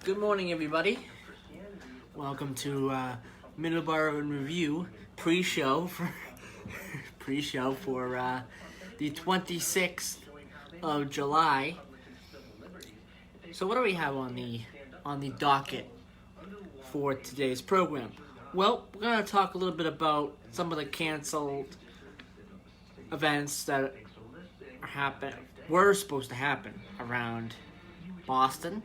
Good morning, everybody. Welcome to Middleboro in Review pre-show for the 26th of July. So, what do we have on the docket for today's program? Well, we're gonna talk a little bit about some of the canceled events that were supposed to happen around Boston.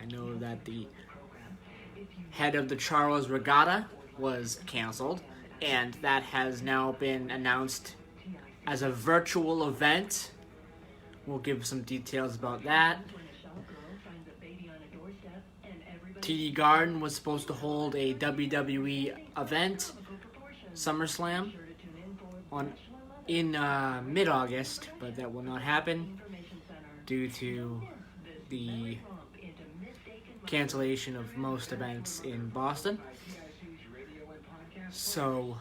I know that the head of the Charles Regatta was canceled, and that has now been announced as a virtual event. We'll give some details about that. TD Garden was supposed to hold a WWE event, SummerSlam, in mid-August, but that will not happen due to the cancellation of most events in Boston. So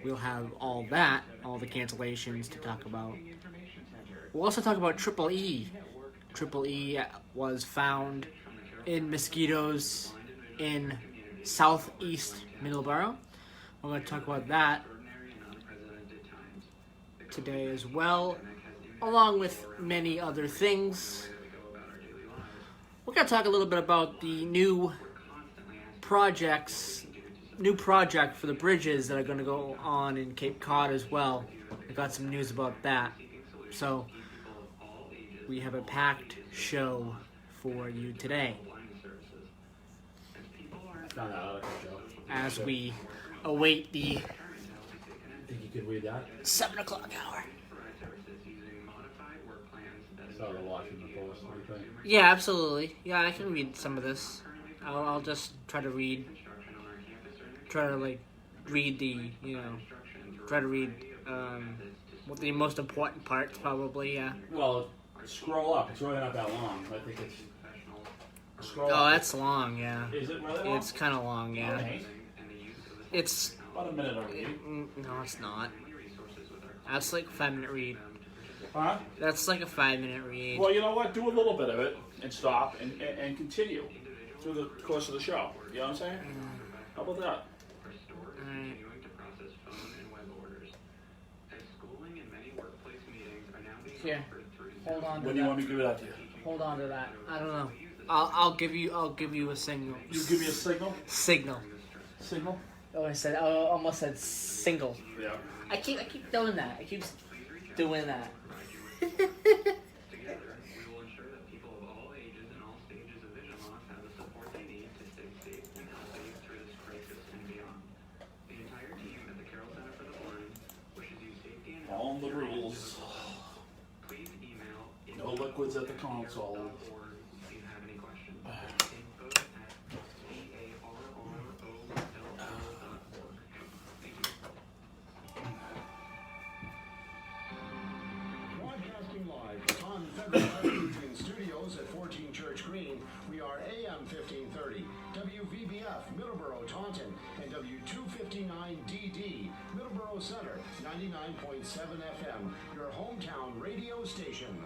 we'll have all the cancellations to talk about. We'll also talk about Triple E. Triple E was found in mosquitoes in southeast Middleboro. We're going to talk about that today as well, along with many other things. We're going to talk a little bit about the new project for the bridges that are going to go on in Cape Cod as well. I got some news about that. So we have a packed show for you today as we await the Think you could read that? 7 o'clock hour. Started watching the Post, what do you think? Yeah, absolutely. Yeah, I can read some of this. I'll just try to read what the most important parts probably, yeah. Well, scroll up. It's really not that long. I think it's... Scroll up. Oh, that's long, yeah. Is it really long? It's kind of long, yeah. Okay. It's... About a minute or two. No, it's not. That's like a 5-minute read. Huh? That's like a 5-minute read. Well, you know what? Do a little bit of it and stop and continue through the course of the show. You know what I'm saying? How about that? Alright. Here, hold on to When do you want me to give it out to you? Hold on to that. I don't know. I'll give you a signal. You give me a signal? Signal. Signal? Oh, I almost said single. Yeah. I keep doing that. I keep doing that. Together, we will ensure that people of all ages and all stages of vision loss have the support they need to stay safe and healthy through this crisis and beyond. The entire team at the Carroll Center for the Blind wishes you safety and health. All the rules. Please email No liquids at the console. or if you have any questions. Info at carrol.org. Thank you. Broadcasting live on Federal in studios at 14 Church Green, we are AM 1530, WVBF, Middleboro, Taunton, and W259DD, Middleboro Center, 99.7 FM, your hometown radio station.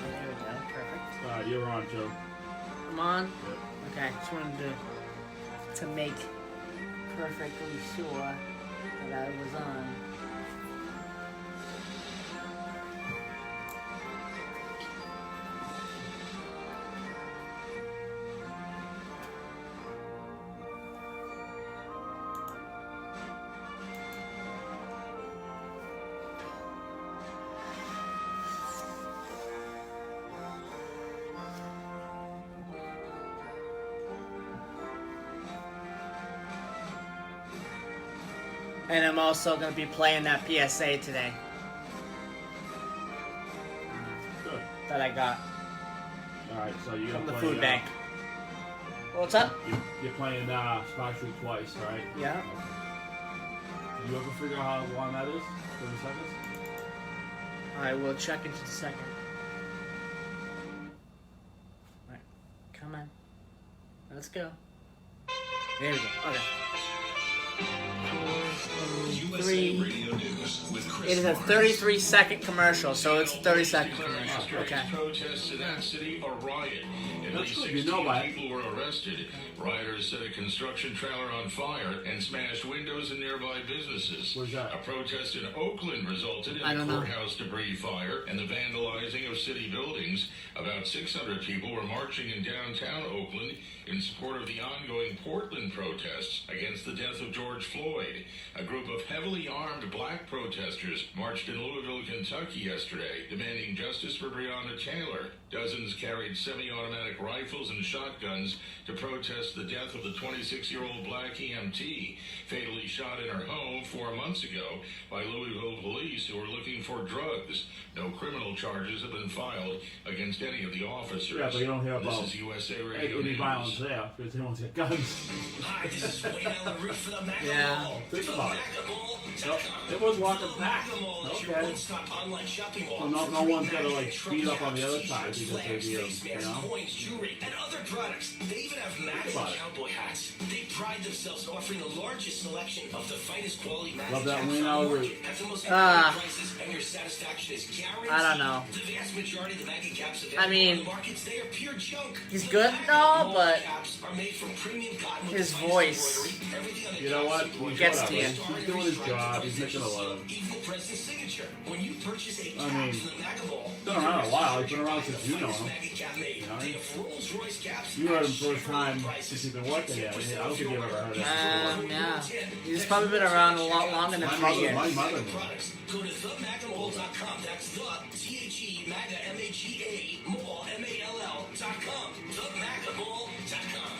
There we go. Perfect. You're on, Joe. I'm on. Okay. Just wanted to make perfectly sure that I was on. And I'm also going to be playing that PSA today Good. that I got Alright, so you're from gonna the play, food bank. What's up? You're playing Smash Street twice, right? Yeah. Did you ever figure out how long that is? 30 seconds? I will check into the second. let's go. There we go. Okay. 4, 3. Radio News with Chris It is a Barnes. 33-second commercial, so it's 30-second commercial. Okay. Protests in that city a riot. At That's least good. You 16 know that. people were arrested. Rioters set a construction trailer on fire and smashed windows in nearby businesses. Where's that? A protest in Oakland resulted in I a don't know. courthouse debris fire and the vandalizing of city buildings. About 600 people were marching in downtown Oakland in support of the ongoing Portland protests against the death of George Floyd. A group of heavily armed black protesters marched in Louisville, Kentucky yesterday, demanding justice for Breonna Taylor. Dozens carried semi-automatic rifles and shotguns to protest the death of the 26-year-old black EMT, fatally shot in her home 4 months ago by Louisville police who were looking for drugs. No criminal charges have been filed against any of the officers. Yeah, but you don't hear about This is USA Radio any News. violence there because they don't get guns. Hi, this is Wayne Allen Root for the Maga Yeah. Mall. Think about it. MagaMall.com. It was walking back. Maga Mall is your Okay. one-stop online shopping mall. So no for one's great gonna, like, magnets, speed up on the truck other caps, side t-shirts, because they flags, do, face masks, you know? coins, jewelry, and other products. They even have Maga about it. cowboy hats. They pride themselves in offering the largest selection of the finest quality Maga Love that caps Wayne on the Allen market. Root. At the most Ah. competitive prices, and your satisfaction is guaranteed. I don't know. The vast majority of the Maga caps available I mean, on the markets, they are pure junk. he's The good Maga and all, Mall but caps are made from premium cotton with his the finest voice embroidery. Everything on the You know what? caps embroidered Gets with to you. the star He's doing his stripes job. and He's making a seal, living. even the president's signature. When you purchase a cap I mean, from the Maga Mall, been around a while. He's been around since you know him. Maga cap made. You know? They have Rolls-Royce caps. You heard him at first time prices. since he's been working here. I don't think you've ever heard of him. yeah. He's probably been around a lot longer than 3 years. My mother knew. Products. Go to themagamall.com. That's the THE Maga MAGA Mall MALL.com. Themagamall.com.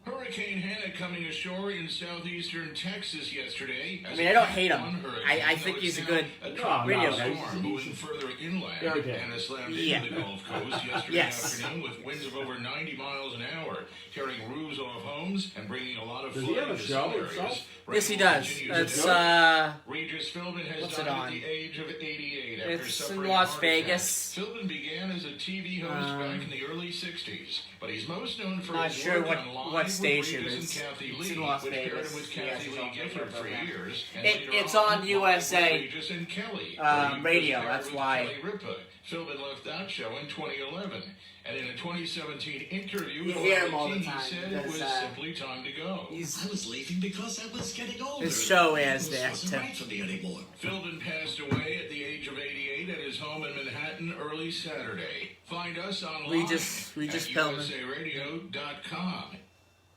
Hurricane Hannah coming ashore in southeastern Texas yesterday. I mean, I don't hate him. I think he's a good radio guy. Storm moving further inland. Okay. Hannah slammed Yeah. into the Gulf Coast yesterday Yes. afternoon with winds of over 90 miles an hour, tearing roofs off homes and bringing a lot of Does he flooding have a to show some himself? areas. Yes, he Rainfall does. continues to It's build. Regis Philbin has what's died it at on? the age of 88 after It's in suffering Las a heart attack. Vegas. Philbin began as a TV host back in the early 60s, but he's most known for Not his sure work what- on Live what with station Regis it's- and Kathy it's Lee, in Las which paired Vegas. him with He has Kathy his Lee own Gifford for program. years. And It's later on USA, Regis and Kelly, radio, where he was that's paired with why. Kelly Ripa. Philbin left that show in 2011, and in a 2017 interview, You with hear him all the he time said it because, was simply time to go. I was leaving because I was getting older. His show airs This there, wasn't too. right for me anymore. Philbin passed away at the age of 88 at his home in Manhattan early Saturday. Find us online Regis at Philbin. usaradio.com.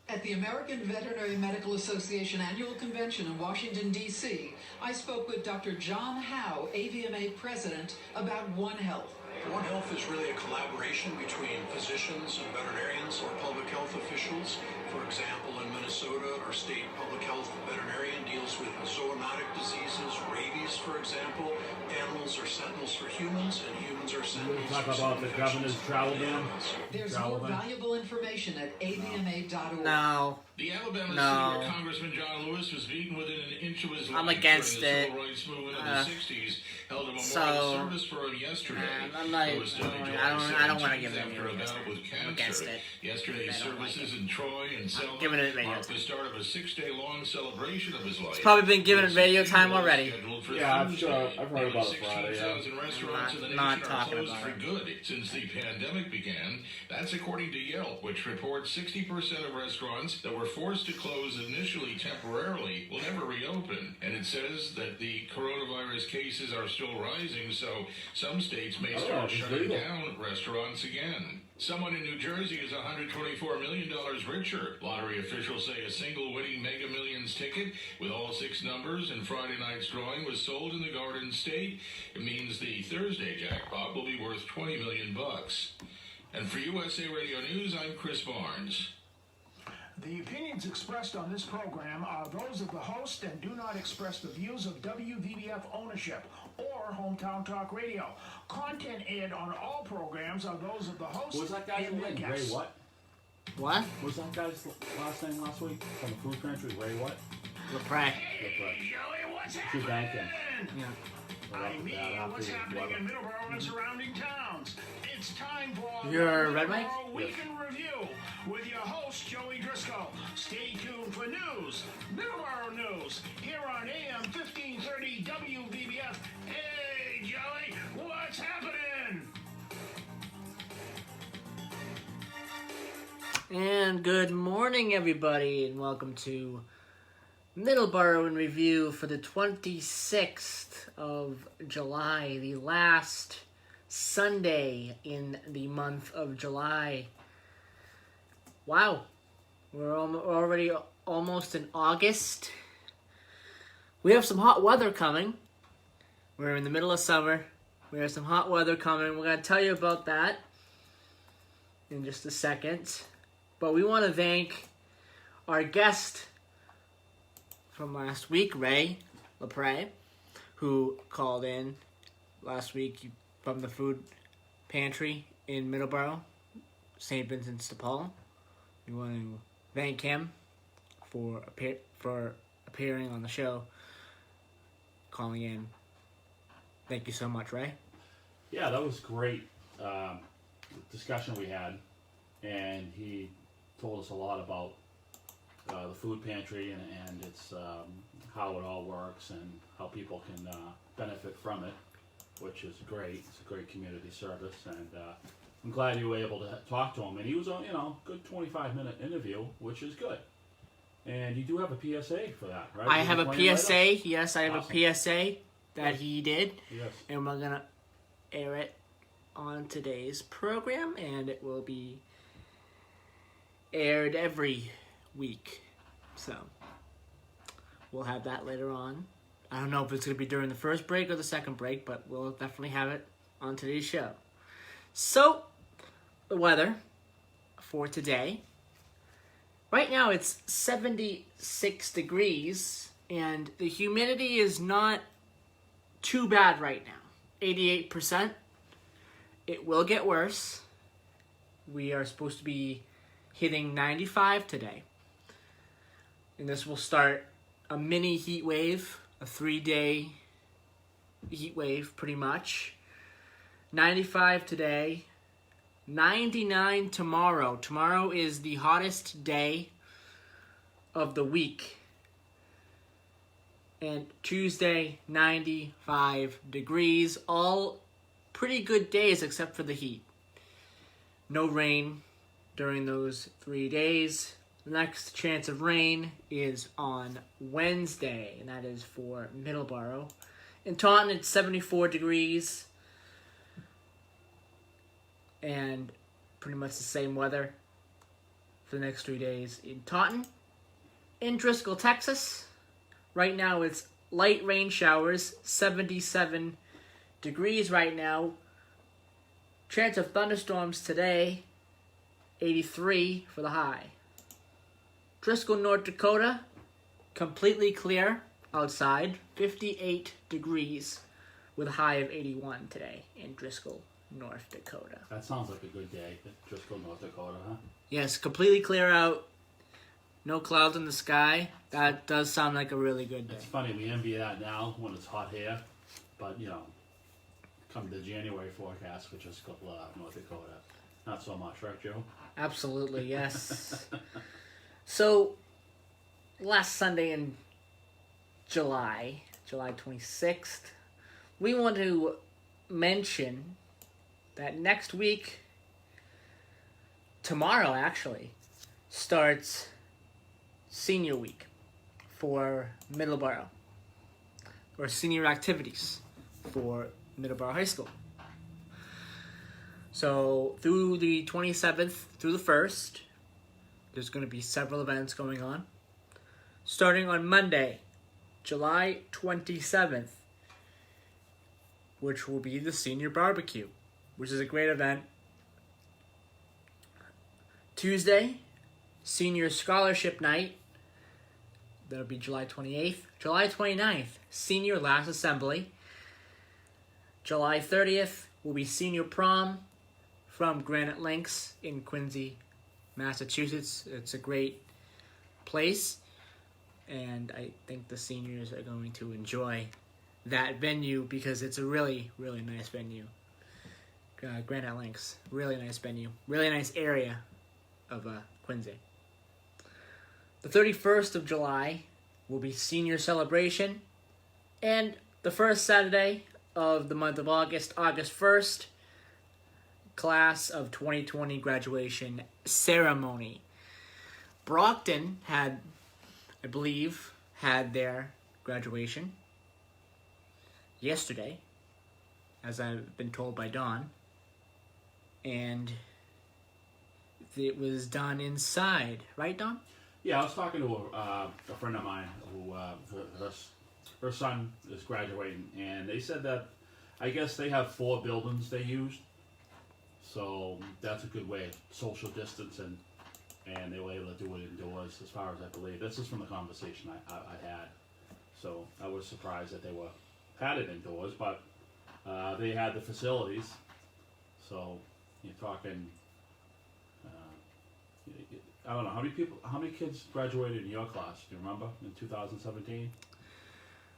At the American Veterinary Medical Association Annual Convention in Washington, D.C., I spoke with Dr. John Howe, AVMA President, about One Health. One Health is really a collaboration between physicians and veterinarians or public health officials. For example, in Minnesota, our state public health veterinarian deals with zoonotic diseases, rabies, for example. Animals are sentinels for humans, and humans are sentinels Talk for about some the infections governor's for travel the ban. animals. There's Travel more ban? valuable information at avma.org. No. The Alabama No. senior Congressman John Lewis was beaten within an inch of his life I'm against during the it. civil rights movement in Uh, the 60s. Held a memorial so, service for him yesterday. I'm not- Lewis died I don't wanna July give it 17th any after a radio bout time. with I'm cancer. against it. Yesterday's I don't like services it. in Troy and Selma giving it radio marked the time. start of a 6-day-long celebration of his life. It's probably been given Lewis radio is time already. scheduled for Yeah, I'm Thursday. sure. I've heard Nearly about it Friday, yeah. 16,000 restaurants in the Not nation are talking closed about for it. good since the pandemic began. That's according to Yelp, which reports 60% of restaurants that were forced to close initially temporarily will never reopen. And it says that the coronavirus cases are still rising, so some states may start it's shutting legal. down restaurants again. Someone in New Jersey is $124 million richer. Lottery officials say a single winning Mega Millions ticket with all 6 numbers in Friday night's drawing was sold in the Garden State. It means the Thursday jackpot will be worth $20 million. And for USA Radio News, I'm Chris Barnes. The opinions expressed on this program are those of the host and do not express the views of WVBF ownership or Hometown Talk Radio. Content aired on all programs are those of the host What's that guy's and their name? Ray guests. what? What? What's that guy's last name last week? From the food country? Ray what? LePray. That's right. Good banking. Yeah. I mean, what's happening in Middleboro and surrounding towns? It's time for Your red mic? Middleboro Week in Review with your host, Joey Driscoll. Stay tuned for news, Middleboro news, here on AM 1530 WVBF. Hey, Joey, what's happening? And good morning, everybody, and welcome to Middleboro in Review for the 26th of July, the last Sunday in the month of July. Wow, we're already almost in August. We have some hot weather coming. We're in the middle of summer. We have some hot weather coming. We're going to tell you about that in just a second. But we want to thank our guest from last week, Ray LaPre, who called in last week from the food pantry in Middleboro, St. Vincent's de Paul. We want to thank him for appearing on the show, calling in. Thank you so much, Ray. Yeah, that was great discussion we had, and he told us a lot about the food pantry and its how it all works and how people can benefit from it, which is great. It's a great community service, and I'm glad you were able to talk to him. And he was on, good 25-minute interview, which is good. And you do have a PSA for that, right? I have a PSA. Yes, I have Awesome. a PSA that he did. Yes. And we're going to air it on today's program, and it will be aired every week. So we'll have that later on. I don't know if it's going to be during the first break or the second break, but we'll definitely have it on today's show. So, the weather for today. Right now it's 76 degrees, and the humidity is not too bad right now. 88%. It will get worse. We are supposed to be hitting 95 today. And this will start a mini heat wave, a 3-day heat wave pretty much. 95 today, 99 tomorrow. Tomorrow is the hottest day of the week. And Tuesday, 95 degrees. All pretty good days except for the heat. No rain during those 3 days. The next chance of rain is on Wednesday, and that is for Middleboro. In Taunton, it's 74 degrees. And pretty much the same weather for the next 3 days in Taunton. In Driscoll, Texas, right now it's light rain showers, 77 degrees right now. Chance of thunderstorms today, 83 for the high. Driscoll, North Dakota, completely clear outside, 58 degrees with a high of 81 today in Driscoll, North Dakota. That sounds like a good day. Driscoll, North Dakota, huh? Yes, completely clear out. No clouds in the sky. That does sound like a really good day. It's funny, we envy that now when it's hot here, but come the January forecast for Driscoll, North Dakota, not so much, right, Joe? Absolutely, yes. So, last Sunday in July 26th, we want to mention that next week, tomorrow actually, starts Senior Week for Middleboro, or senior activities for Middleboro High School. So through the 27th through the 1st, there's going to be several events going on. Starting on Monday, July 27th, which will be the Senior Barbecue, which is a great event. Tuesday, Senior Scholarship Night. That'll be July 28th. July 29th, Senior Last Assembly. July 30th will be Senior Prom from Granite Links in Quincy, Massachusetts. It's a great place, and I think the seniors are going to enjoy that venue because it's a really, really nice venue. Granite Links, really nice venue, really nice area of Quincy. The 31st of July will be senior celebration, and the first Saturday of the month of August, August 1st, class of 2020 graduation ceremony. Brockton had, I believe, had their graduation yesterday, as I've been told by Dawn, and it was done inside, right, Dawn? Yeah, I was talking to a friend of mine who her son is graduating, and they said that I guess they have 4 buildings they used, so that's a good way of social distancing, and they were able to do it indoors, as far as I believe. This is from the conversation I had, so I was surprised that they had it indoors, but they had the facilities, so you're talking. I don't know how many kids graduated in your class? Do you remember in 2017?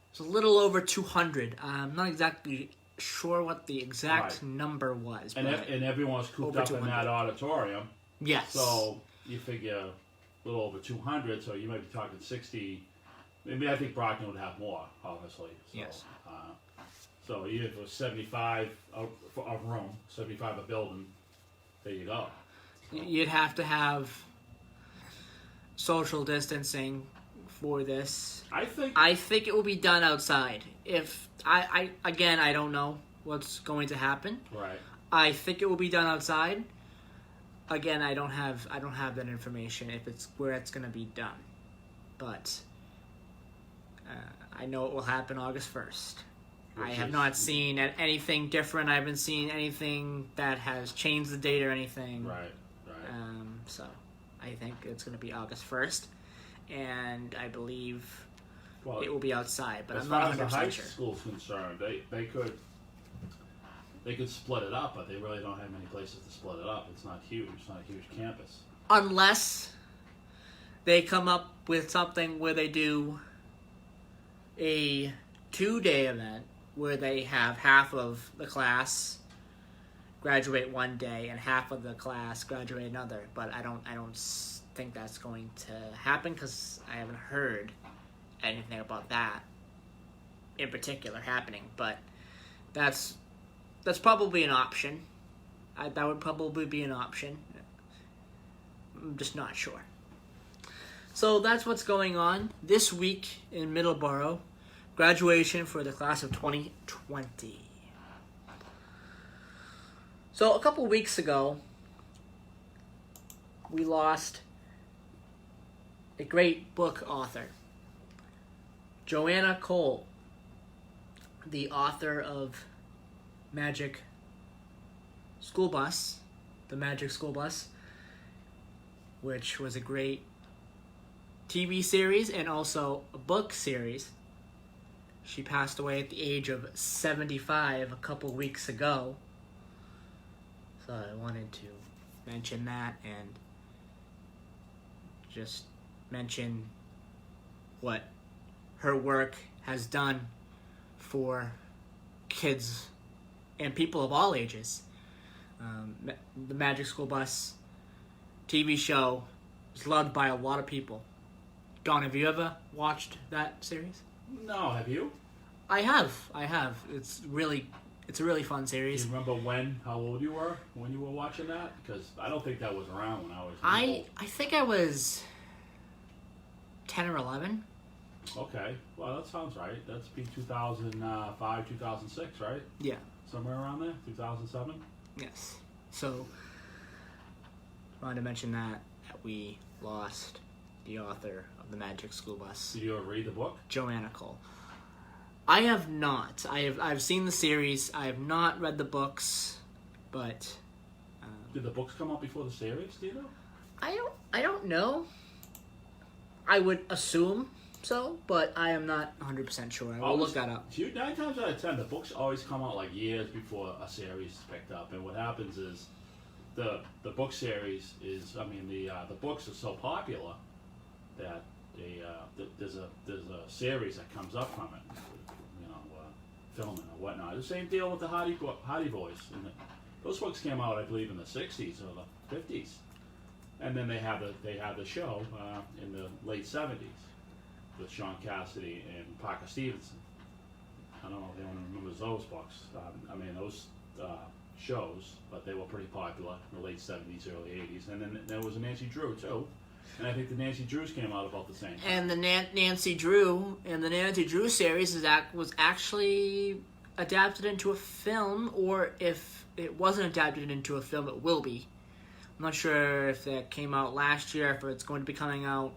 It's a little over 200. I'm not exactly sure what the exact number was. And everyone was cooped up in that auditorium. Yes. So you figure a little over 200. So you might be talking 60. Maybe I think Brockton would have more, obviously. So, yes. So even if it was 75 a room, 75 a building, there you go. So. You'd have to have social distancing for this. I think it will be done outside. If I don't know what's going to happen. Right. I think it will be done outside. Again, I don't have that information if it's where it's going to be done. But I know it will happen August 1st. I have not seen anything different. I haven't seen anything that has changed the date or anything. Right. So I think it's going to be August 1st, and I believe it will be outside. But I'm not 100% sure. As far as the high school's concerned, they could split it up, but they really don't have many places to split it up. It's not huge. It's not a huge campus. Unless they come up with something where they do a 2-day event where they have half of the class graduate one day and half of the class graduate another, but I don't think that's going to happen because I haven't heard anything about that in particular happening. But that's probably an option. That would probably be an option. I'm just not sure. So that's what's going on this week in Middleboro. Graduation for the class of 2020. So a couple weeks ago, we lost a great book author, Joanna Cole, the author of Magic School Bus, The Magic School Bus, which was a great TV series and also a book series. She passed away at the age of 75 a couple weeks ago. So I wanted to mention that and just mention what her work has done for kids and people of all ages. The Magic School Bus TV show is loved by a lot of people. Dawn, have you ever watched that series? No, have you? I have. It's a really fun series. Do you remember how old you were when you were watching that? Because I don't think that was around when I was old. I think I was 10 or 11. Okay. Well, that sounds right. That's be 2005, 2006, right? Yeah. Somewhere around there? 2007? Yes. So, I wanted to mention that we lost the author of The Magic School Bus. Did you ever read the book? Joanna Cole. I have not. I've seen the series. I have not read the books, but did the books come out before the series? Do you know? I don't know. I would assume so, but I am not 100% sure. I will look that up. 9 times out of 10, the books always come out like years before a series is picked up, and what happens is the book series is the books are so popular that there's a series that comes up from it. filming or whatnot. The same deal with the Hardy Boys. And those books came out, I believe, in the 60s or the 50s. And then they had the show in the late 70s with Sean Cassidy and Parker Stevenson. I don't know if anyone remembers those books. I mean, those shows, but they were pretty popular in the late 70s, early 80s. And then there was a Nancy Drew, too. And I think the Nancy Drews came out about the same time. And the Nancy Drew series was actually adapted into a film, or if it wasn't adapted into a film, it will be. I'm not sure if that came out last year, if it's going to be coming out,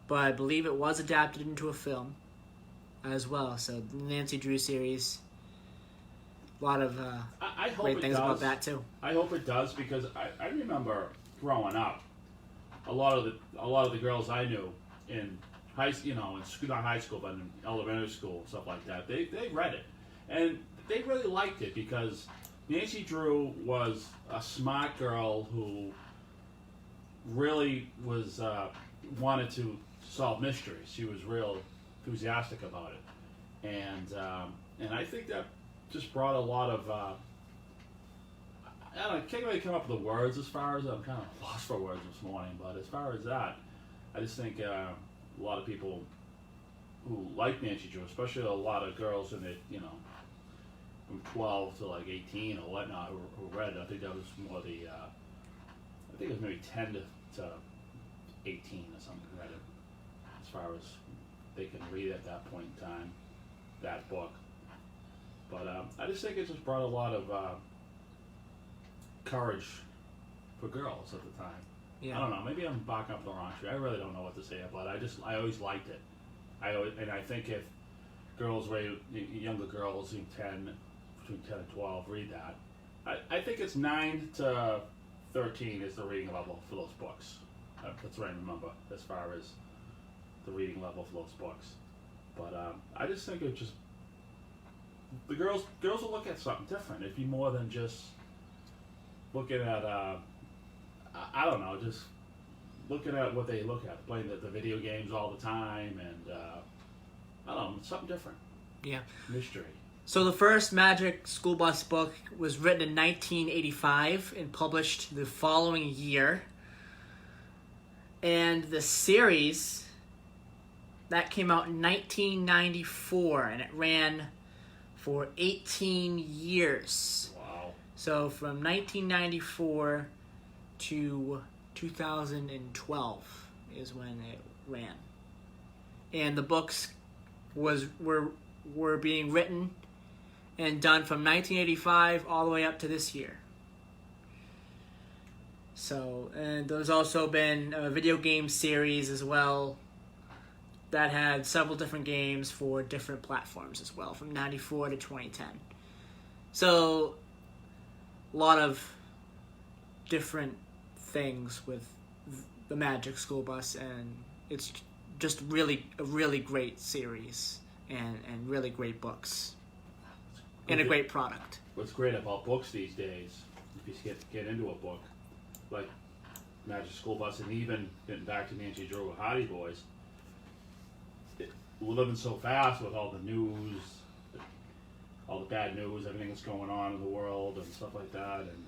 but I believe it was adapted into a film as well. So the Nancy Drew series, a lot of great things about that too. I hope it does, because I remember growing up, a lot of the girls I knew in high, in school, not high school, but in elementary school and stuff like that, they read it, and they really liked it because Nancy Drew was a smart girl who really was wanted to solve mysteries. She was real enthusiastic about it, and I think that just brought a lot of I don't know, I can't really come up with the words as far as I'm kind of lost for words this morning, but as far as that, I just think a lot of people who like Nancy Drew, especially a lot of girls in it, from 12 to like 18 or whatnot, who read it. I think that was more the, I think it was maybe 10 to 18 or something who read it, as far as they can read at that point in time, that book. But I just think it just brought a lot of courage for girls at the time. Yeah. I don't know. Maybe I'm barking up the wrong tree. I really don't know what to say about it. I always liked it. And I think if girls, younger girls, between 10 and 12, read that, I think it's 9 to 13 is the reading level for those books. That's what I remember as far as the reading level for those books. But I just think it just, the girls will look at something different. It'd be more than just looking at I don't know, just looking at what they look at, playing the video games all the time, and I don't know, something different. Yeah. Mystery. So the first Magic School Bus book was written in 1985 and published the following year. And the series, that came out in 1994, and it ran for 18 years. Wow. So from 1994 to 2012 is when it ran. And the books were being written and done from 1985 all the way up to this year. So, and there's also been a video game series as well that had several different games for different platforms as well, from 94 to 2010. So, a lot of different things with the Magic School Bus, and it's just really a really great series and really great books and a great product. What's great about books these days, if you get into a book like Magic School Bus, and even getting back to Nancy Drew or Hardy Boys, we're living so fast with all the news, all the bad news, everything that's going on in the world and stuff like that, and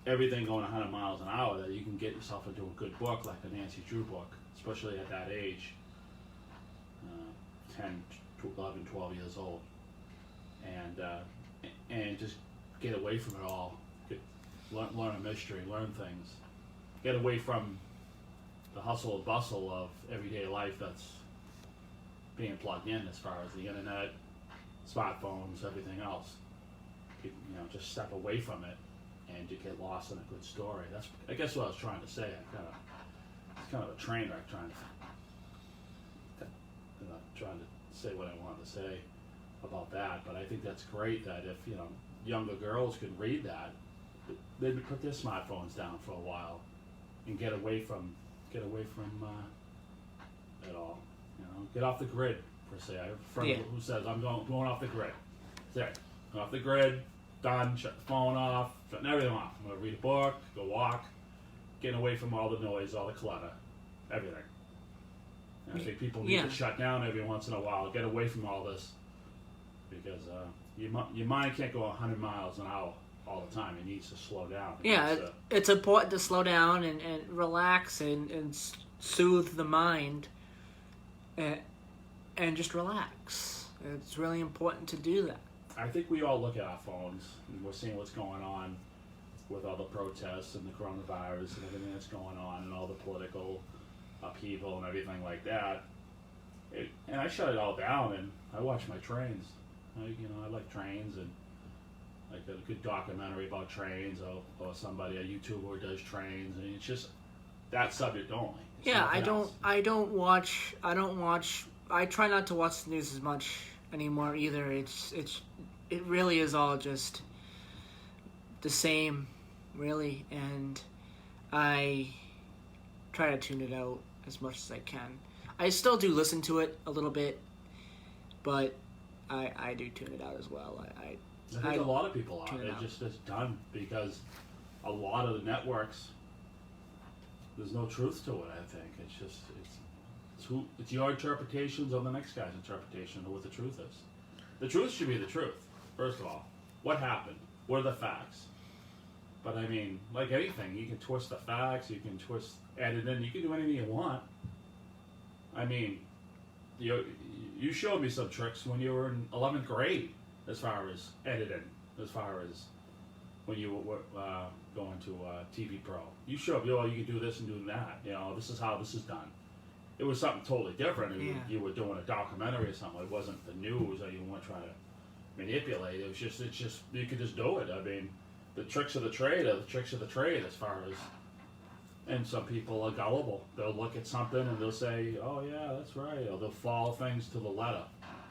everything going 100 miles an hour, that you can get yourself into a good book like the Nancy Drew book, especially at that age, 10, 11, 12 years old, and just get away from it all, learn a mystery, learn things, get away from the hustle and bustle of everyday life that's being plugged in as far as the internet, smartphones, everything else. Just step away from it and you get lost in a good story. That's, I guess, what I was trying to say. It's kind of a train wreck trying to say what I wanted to say about that. But I think that's great that if younger girls could read that, they'd put their smartphones down for a while and get away from it all. Get off the grid, per se. I have a friend who says, I'm going off the grid. That's it. Going off the grid, done, shut the phone off, shutting everything off. I'm going to read a book, go walk, getting away from all the noise, all the clutter, everything. And I think people need to shut down every once in a while, get away from all this because your mind can't go 100 miles an hour all the time. It needs to slow down. Yeah, it's important to slow down and relax and soothe the mind and just relax. It's really important to do that. I think we all look at our phones and we're seeing what's going on with all the protests and the coronavirus and everything that's going on and all the political upheaval and everything like that. And I shut it all down and I watch my trains. I like trains and like a good documentary about trains or somebody, a YouTuber who does trains, and it's just that subject only. It's Yeah, nothing else. I try not to watch the news as much anymore either. It really is all just the same, really, and I try to tune it out as much as I can. I still do listen to it a little bit, but I do tune it out as well. I think a lot of people are. tune it out. It's done because a lot of the networks, there's no truth to it. I think it's your interpretations or the next guy's interpretation of what the truth is. The truth should be the truth. First of all, what happened? What are the facts? But I mean, like anything, you can twist the facts. You can edit in. You can do anything you want. I mean, you showed me some tricks when you were in 11th grade, as far as editing, as far as when you were going to TV Pro. You showed me, you can do this and do that. This is how this is done. It was something totally different. You were doing a documentary or something. It wasn't the news, or you weren't trying to manipulate. It's just you could just do it. I mean, the tricks of the trade are the tricks of the trade, as far as. And some people are gullible. They'll look at something and they'll say, "Oh yeah, that's right," or they'll follow things to the letter.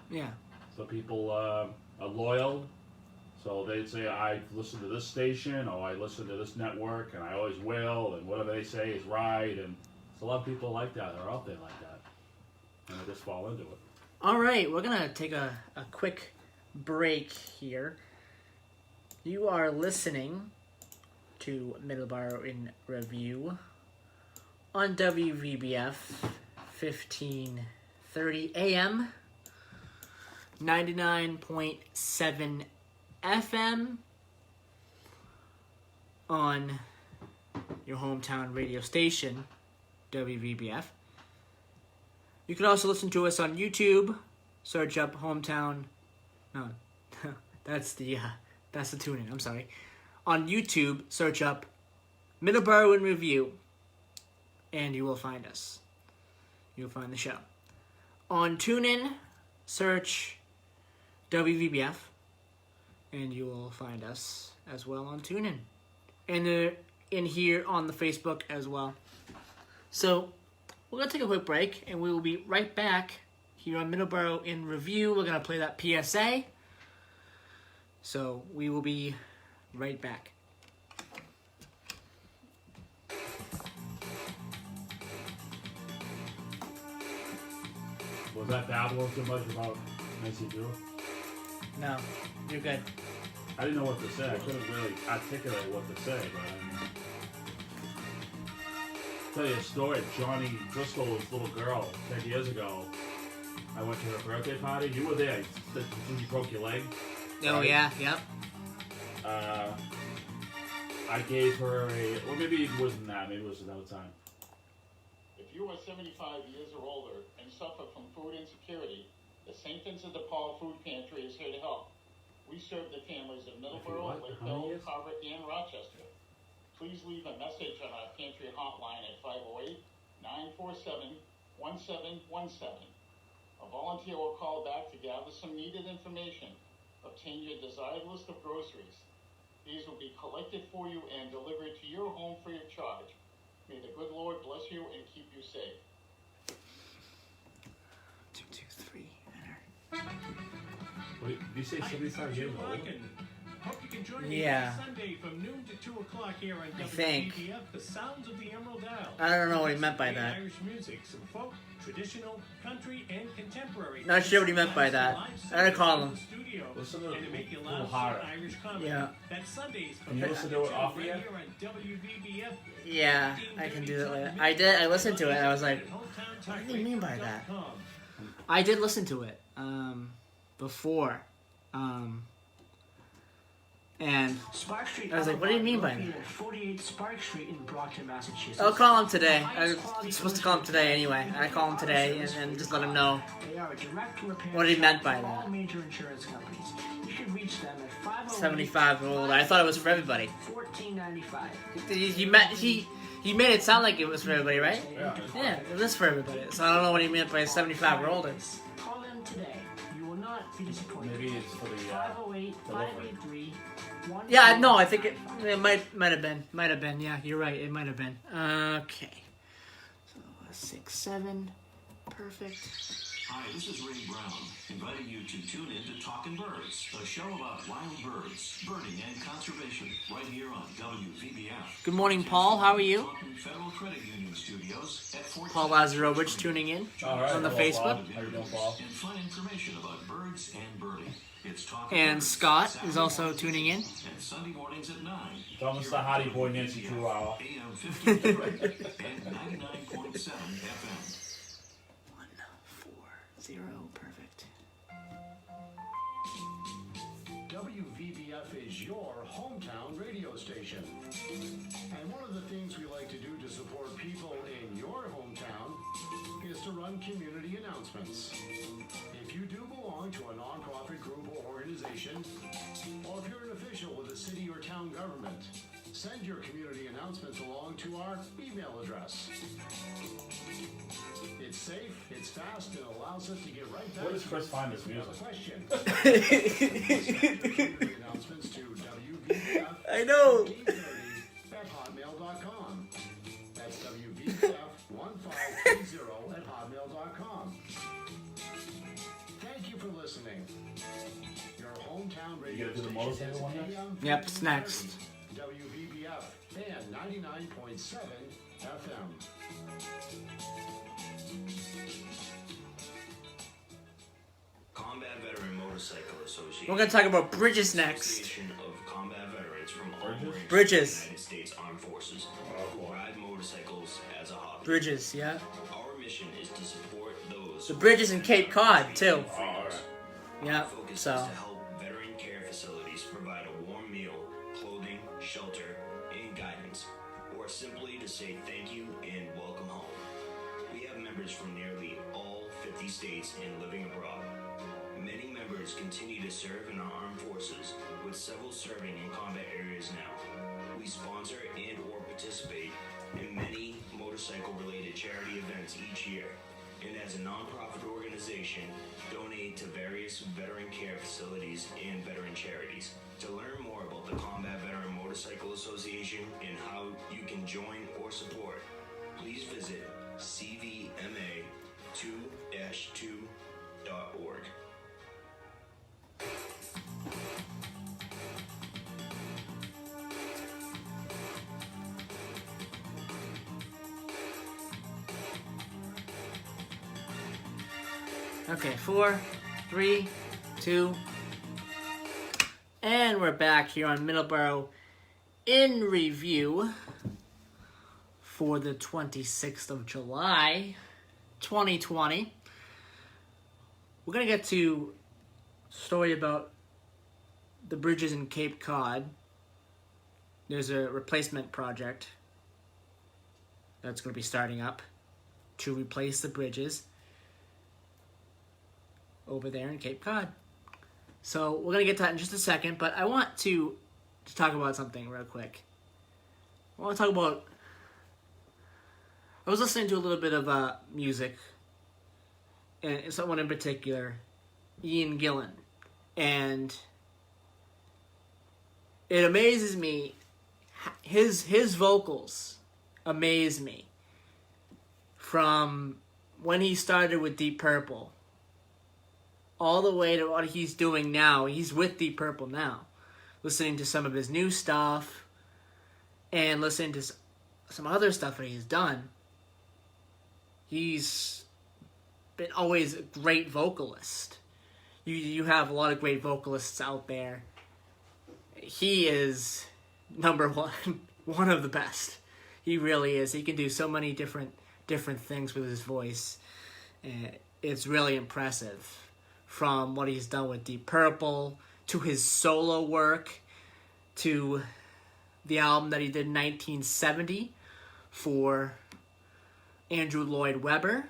Yeah. So people are loyal. So they'd say, "I listen to this station," or "I listen to this network," and "I always will," and whatever they say is right. And there's a lot of people like that. They're out there like that, and they just fall into it. All right, we're gonna take a quick break here. You are listening to Middleboro in Review on WVBF 1530 AM, 99.7 FM on your hometown radio station, WVBF. You can also listen to us on YouTube. Search up hometown. No, that's the tune-in. I'm sorry. On YouTube, search up Middleboro in Review, and you will find us. You'll find the show. On TuneIn, search WVBF, and you will find us as well on TuneIn. And they're in here on the Facebook as well. So, we're going to take a quick break, and we will be right back here on Middleboro in Review. We're going to play that PSA. So, we will be right back. Was that babble too much about Nancy Drew? No, you're good. I didn't know what to say. I couldn't really articulate what to say, but I mean, tell you a story. Johnny Driscoll's little girl 10 years ago. I went to her birthday party. You were there. You broke your leg. Oh, right? yeah, yep. I gave her well, maybe it wasn't that. Maybe it was another time. If you are 75 years or older and suffer from food insecurity, the St. Vincent de Paul Food Pantry is here to help. We serve the families of Middleborough, Lakeville, Carver, and Rochester. Please leave a message on our pantry hotline at 508-947-1717. A volunteer will call back to gather some needed information. Obtain your desired list of groceries. These will be collected for you and delivered to your home free of charge. May the good Lord bless you and keep you safe. 2, 2, 3. Wait, did you say 75 years old? Hope you can join Yeah. me Sunday from noon to 2 o'clock here on I think. WVBF, the sounds of the Emerald Isle. I don't know what he meant by that. Irish music, some folk, traditional, country, and contemporary. Not sure what he meant by that. I gotta call him. Listen to it And to make you a little laugh, harder. Irish comedy. Yeah. That's Sundays from Can you listen to it off right yet? here on WVBF. Yeah, I can do that later. I did. I listened to it. And I was like, what do you mean by that? I did listen to it before And Spark Street I was like, what do you mean by that? located at 48 Spark Street in Brockton, Massachusetts. I'll call him today. I was supposed to call him today anyway. I call him today and just let him know They are a direct repair what he meant by shop for all that. major insurance companies. You should reach them at 508 75 or older. I thought it was for everybody. $14.95. He made it sound like it was for everybody, right? Yeah. Yeah, it was for everybody. So I don't know what he meant by 75 or older. Call them today. You will not be disappointed. Maybe it's for the 508 delivery. 583 Yeah, no, I think it might have been. Might have been, yeah, you're right. It might have been. Okay. So 6, 7. Perfect. Hi, this is Ray Brown, inviting you to tune in to Talkin' Birds, a show about wild birds, birding, and conservation, right here on WVBF. Good morning, Paul. How are you? Talking Federal Credit Union Studios at 14 Paul Lazarowicz tuning in All right. on the Hello, Facebook. Bob. How you doing, Paul? And fun information about birds and birding. It's Talkin' And Birds, Scott Saturday is also mornings tuning in. And Sunday mornings at 9. Thomas the Hardy Boy, Nancy Drew Hour. AM 1530 and 99.7 FM. 1, 4, 0. Perfect. WVBF is your hometown radio station. And one of the things we like to do to support people in your hometown is to run community announcements. If you do belong to a nonprofit group or organization, or if you're an official with a city or town government, send your community announcements along to our email address. It's safe, it's fast, and allows us to get right back Where does Chris find this to music? question. Send your community announcements to WVBF I know. 1530@hotmail.com. That's WVBF1530@hotmail.com. Thank you for listening. Your hometown radio You gotta do the station motorcycle is one next? AM Yep, it's next. 1530, WVBF and 99.7 FM. Combat Veteran Motorcycle Association. We're gonna talk about bridges next. Association of combat veterans from all ranks of Bridges. the United States Armed Forces who ride motorcycles as a hobby. Bridges, yeah. Our mission is to support those. The bridges in Cape Cod too. Oh, all right. Yeah. Our focus So is to help veteran care facilities provide a warm meal, clothing, shelter, and guidance, or simply to say thank you and welcome home. We have members from nearly all 50 states and living abroad. Many members continue to serve in our armed forces, with several serving in combat areas now. We sponsor and or participate in many motorcycle-related charity events each year, and as a nonprofit organization, donate to various veteran care facilities and veteran charities. To learn more about the Combat Veteran Motorcycle Association and how you can join or support, please visit cvma2-2.org. okay, 4, 3, 2, and we're back here on Middleboro in review for the 26th of July, 2020. We're gonna get to a story about the bridges in Cape Cod. There's a replacement project that's gonna be starting up to replace the bridges over there in Cape Cod. So we're going to get to that in just a second, but I want to talk about something real quick. I want to talk about... I was listening to a little bit of music, and someone in particular, Ian Gillan, and it amazes me, his vocals amaze me, from when he started with Deep Purple all the way to what he's doing now. He's with Deep Purple now. Listening to some of his new stuff and listening to some other stuff that he's done. He's been always a great vocalist. You have a lot of great vocalists out there. He is number one of the best. He really is. He can do so many different things with his voice. It's really impressive from what he's done with Deep Purple to his solo work to the album that he did in 1970 for Andrew Lloyd Webber,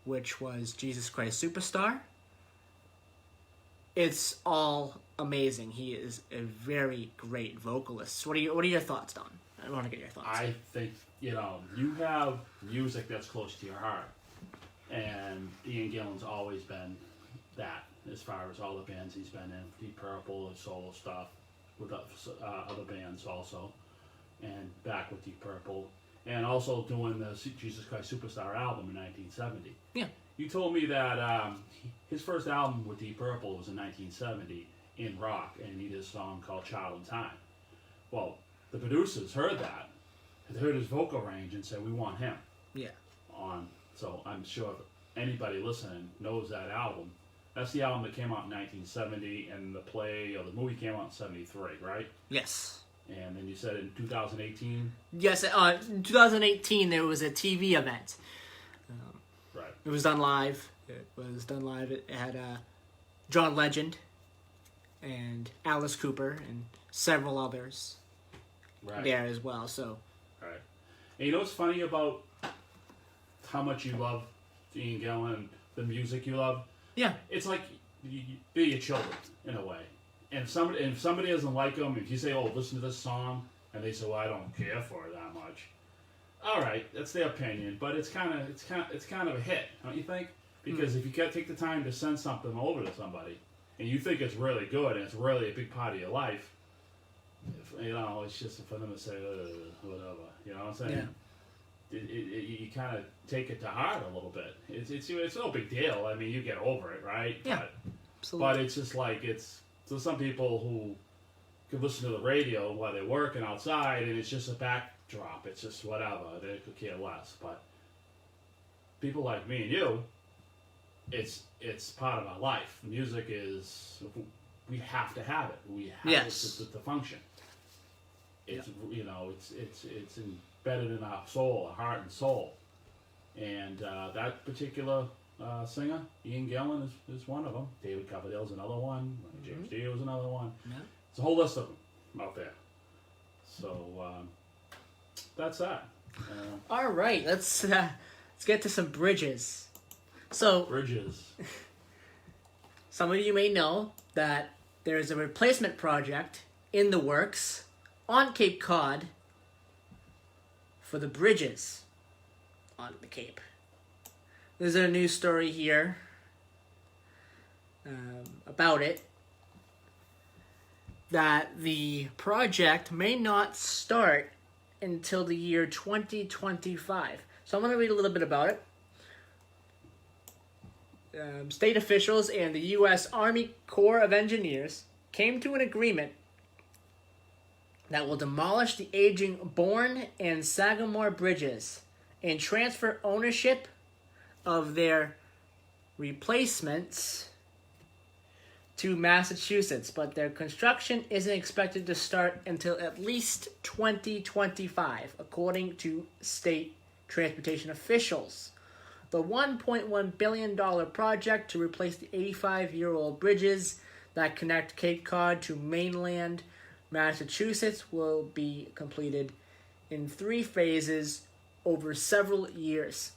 which was Jesus Christ Superstar. It's all amazing. He is a very great vocalist. What are your thoughts, Don? I want to get your thoughts. I think, you have music that's close to your heart. And Ian Gillan's always been that, as far as all the bands he's been in. Deep Purple, his solo stuff, with other bands also. And back with Deep Purple. And also doing the Jesus Christ Superstar album in 1970. Yeah. You told me that his first album with Deep Purple was in 1970 in rock, and he did a song called Child in Time. Well, the producers heard that, had heard his vocal range, and said, we want him. Yeah. So I'm sure anybody listening knows that album. That's the album that came out in 1970, and the play or the movie came out in 73, right? Yes. And then you said in 2018? Yes, in 2018 there was a TV event. Right. It was done live. It had John Legend and Alice Cooper and several others there as well. So. Right. And you know what's funny about how much you love Ian Gillan, the music you love? Yeah. It's like they're your children, in a way. And if somebody doesn't like them, if you say, oh, listen to this song, and they say, well, I don't care for it that much. All right, that's their opinion, but it's kind of a hit, don't you think? Because if you take the time to send something over to somebody, and you think it's really good, and it's really a big part of your life, it's just for them to say, whatever, you know what I'm saying? Yeah. You kind of take it to heart a little bit. It's no big deal. I mean, you get over it, right? Yeah, absolutely. But it's just like so some people who can listen to the radio while they're working outside, and it's just a backdrop. It's just whatever. They could care less. But people like me and you, it's part of our life. Music we have to have it. We have it to function. It's it's embedded in our soul, our heart and soul. And that particular singer, Ian Gillan, is one of them. David Coverdale's another one. James Dio's another one. Yeah. It's a whole list of them out there. So that's that. All right, let's get to some bridges. So bridges. Some of you may know that there's a replacement project in the works on Cape Cod for the bridges on the Cape. There's a news story here about it, that the project may not start until the year 2025. So I'm going to read a little bit about it. State officials and the U.S. Army Corps of Engineers came to an agreement that will demolish the aging Bourne and Sagamore bridges and transfer ownership of their replacements to Massachusetts, but their construction isn't expected to start until at least 2025, according to state transportation officials. The $1.1 billion project to replace the 85-year-old bridges that connect Cape Cod to mainland Massachusetts will be completed in 3 phases over several years.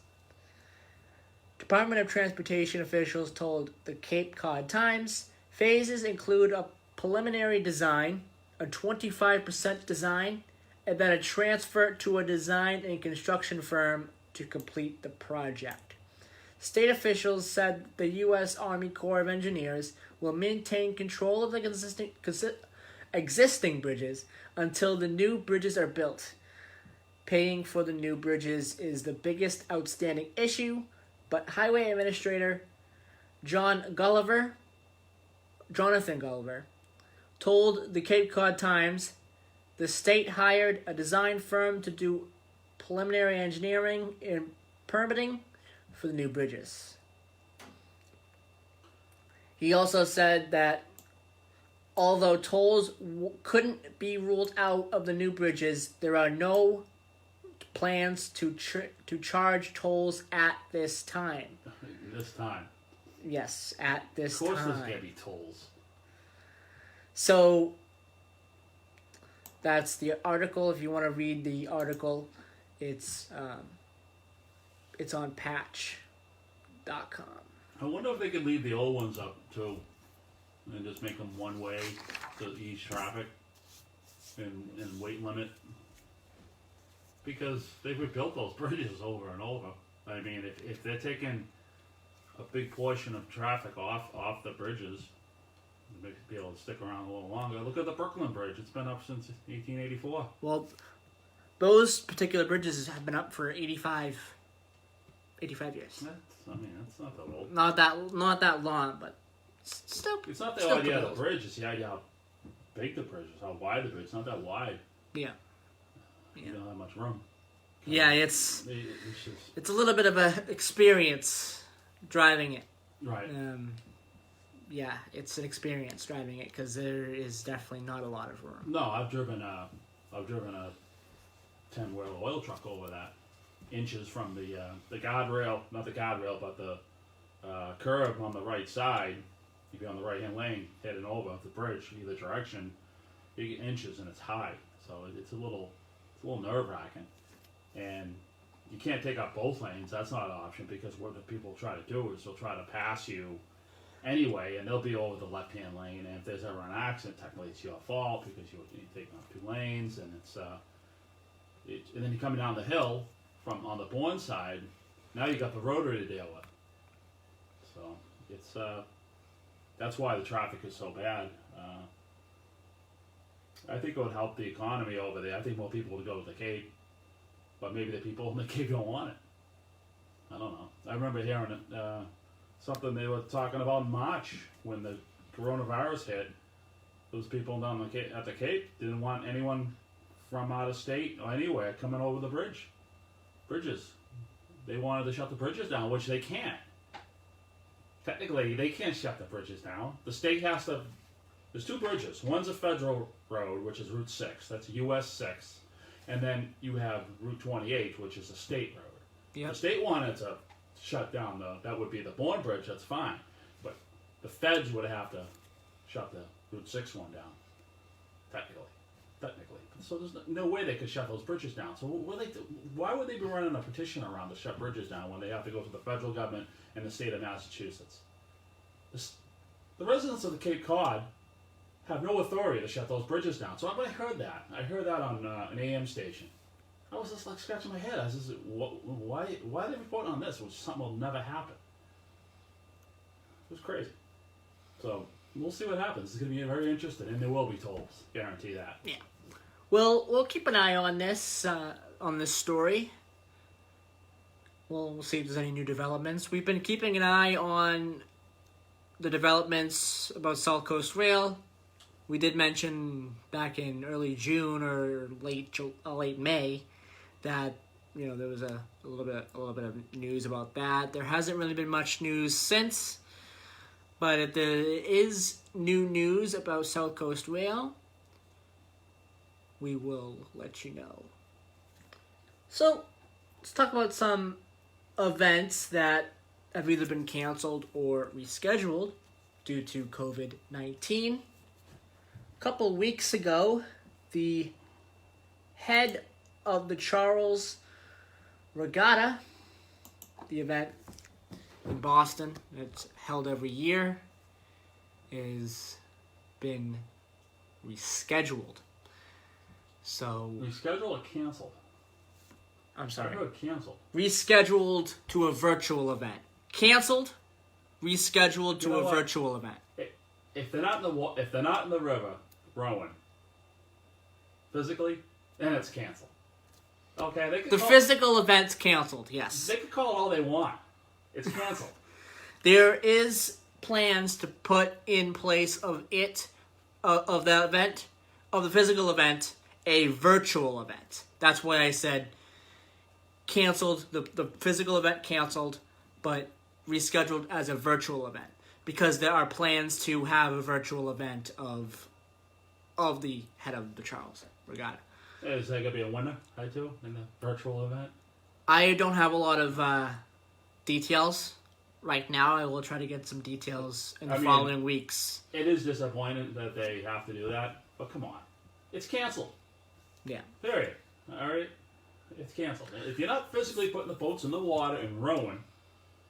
Department of Transportation officials told the Cape Cod Times phases include a preliminary design, a 25% design, and then a transfer to a design and construction firm to complete the project. State officials said the U.S. Army Corps of Engineers will maintain control of the existing bridges until the new bridges are built. Paying for the new bridges is the biggest outstanding issue, but Highway Administrator Jonathan Gulliver told the Cape Cod Times the state hired a design firm to do preliminary engineering and permitting for the new bridges. He also said that although tolls couldn't be ruled out of the new bridges, there are no plans to charge tolls at this time. Yes, at this Of course time. there's gonna be tolls. So that's the article. If you want to read the article, it's on patch.com. I wonder if they could leave the old ones up too, and just make them one way to ease traffic and weight limit. Because they've rebuilt those bridges over and over. I mean, if they're taking a big portion of traffic off the bridges, they may be able to stick around a little longer. Look at the Brooklyn Bridge. It's been up since 1884. Well, those particular bridges have been up for 85 years. That's not that old. Not that long, but still. It's not the still idea of pretty the bridge. It's the idea how big the bridge is, how wide the bridge is. It's not that wide. Yeah. You don't have much room. Yeah, it's a little bit of a experience driving it. Right. Yeah, it's an experience driving it because there is definitely not a lot of room. No, I've driven a 10-wheel oil truck over that, inches from the guardrail, not the guardrail, but the curb on the right side. You'd be on the right-hand lane heading over the bridge, either direction. You get inches and it's high, so it's a little nerve-wracking. And you can't take up both lanes. That's not an option because what the people try to do is they'll try to pass you anyway, and they'll be over the left-hand lane. And if there's ever an accident, technically it's your fault because you're taking up two lanes, and and then you're coming down the hill from on the Bourne side. Now you got the rotary to deal with. So it's that's why the traffic is so bad. I think it would help the economy over there. I think more people would go to the Cape. But maybe the people in the Cape don't want it. I don't know. I remember hearing something they were talking about in March when the coronavirus hit. Those people down at the Cape didn't want anyone from out of state or anywhere coming over the bridges. They wanted to shut the bridges down, which they can't. Technically, they can't shut the bridges down. The state has to. There's two bridges. One's a federal road, which is Route 6. That's US 6. And then you have Route 28, which is a state road. Yep. The state wanted to shut down that would be the Bourne Bridge, that's fine. But the feds would have to shut the Route 6 one down, technically. So there's no way they could shut those bridges down. So why would they be running a petition around to shut bridges down when they have to go to the federal government and the state of Massachusetts? The residents of the Cape Cod have no authority to shut those bridges down. So I heard that on an AM station. I was just like scratching my head. I was just, why are they reporting on this? Which something will never happen. It was crazy. So we'll see what happens. It's going to be very interesting, and there will be tolls. Guarantee that. Yeah. Well, we'll keep an eye on this story. We'll see if there's any new developments. We've been keeping an eye on the developments about South Coast Rail. We did mention back in early June or late May that there was a little bit of news about that. There hasn't really been much news since, but if there is new news about South Coast Rail, we will let you know. So let's talk about some events that have either been canceled or rescheduled due to COVID-19. A couple weeks ago, the head of the Charles Regatta, the event in Boston, it's held every year, has been rescheduled. So rescheduled or canceled? I'm sorry. I heard canceled. Rescheduled to a virtual event. Canceled, rescheduled to a virtual event. If they're not in the river rowing physically, then it's canceled. Okay, the physical event's canceled. Yes, they could call it all they want. It's canceled. There is plans to put in place of the event, of the physical event, a virtual event. That's why I said canceled. The physical event canceled, but rescheduled as a virtual event. Because there are plans to have a virtual event of the head of the Charles Regatta. Is there going to be a winner, too, in the virtual event? I don't have a lot of details right now. I will try to get some details in the I mean, following weeks. It is disappointing that they have to do that, but come on. It's canceled. Yeah. Period. All right? It's canceled. If you're not physically putting the boats in the water and rowing